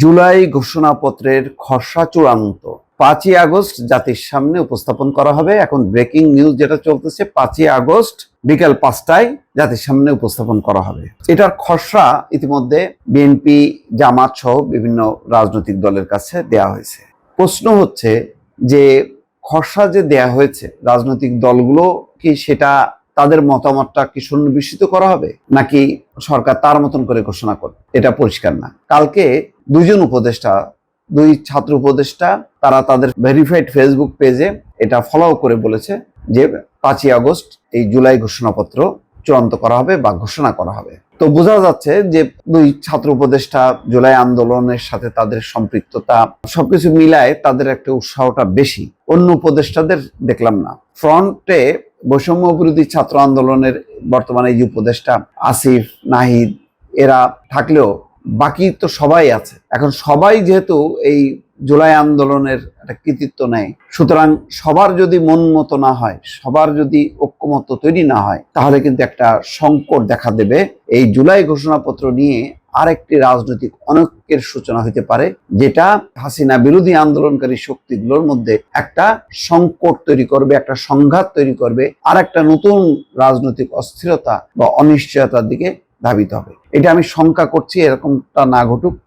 জুলাই ঘোষণাপত্রের খসড়া চূড়ান্ত 5ই আগস্ট জাতির সামনে উপস্থাপন করা হবে। এখন ব্রেকিং নিউজ যেটা চলতেছে, 5ই আগস্ট বিকাল 5টায় জাতির সামনে উপস্থাপন করা হবে। এটার খসড়া ইতিমধ্যে বিএনপি, জামাত সহ বিভিন্ন রাজনৈতিক দলের কাছে দেয়া হয়েছে। প্রশ্ন হচ্ছে যে খসড়া যে দেয়া হয়েছে, রাজনৈতিক দলগুলো কি সেটা তাদের মতামতটা কি সুনির্দিষ্ট করা হবে, নাকি সরকার তার মতন করে ঘোষণা করবে, এটা পরিষ্কার না। কালকে দুই ছাত্র উপদেষ্টা তারা তাদের ভেরিফাইড ফেসবুক পেজে এটা ফলো করে বলেছে যে 5ই আগস্ট এই জুলাই ঘোষণাপত্র চূড়ান্ত করা হবে বা ঘোষণা করা হবে। তো বোঝা যাচ্ছে যে দুই ছাত্র উপদেষ্টা জুলাই আন্দোলনের সাথে তাদের সম্পৃক্ততা, সবকিছু মিলায় তাদের একটা উৎসাহটা বেশি। অন্য উপদেষ্টাদের দেখলাম না। ফ্রন্টে বৈষম্য বিরোধী ছাত্র আন্দোলনের বর্তমানে এই উপদেষ্টা আসিফ, নাহিদ এরা থাকলেও বাকি তো সবাই আছে। এখন সবাই যেহেতু এই জুলাই আন্দোলনের একটা কৃতিত্ব নেয়, সুতরাং সবার যদি মন মতো না হয়, সবার যদি ঐক্যমত্য তৈরি না হয়, তাহলে কিন্তু একটা সংকট দেখা দেবে। এই জুলাই ঘোষণাপত্র নিয়ে আরেকটি রাজনৈতিক অনৈক্যের সূচনা হতে পারে, যেটা হাসিনা বিরোধী আন্দোলনকারী শক্তিগুলোর মধ্যে একটা সংকট তৈরি করবে, একটা সংঘাত তৈরি করবে, আর একটা নতুন রাজনৈতিক অস্থিরতা বা অনিশ্চয়তার দিকে ধাবিত হবে। এটা আমি শঙ্কা করছি এরকমটা না ঘটুক,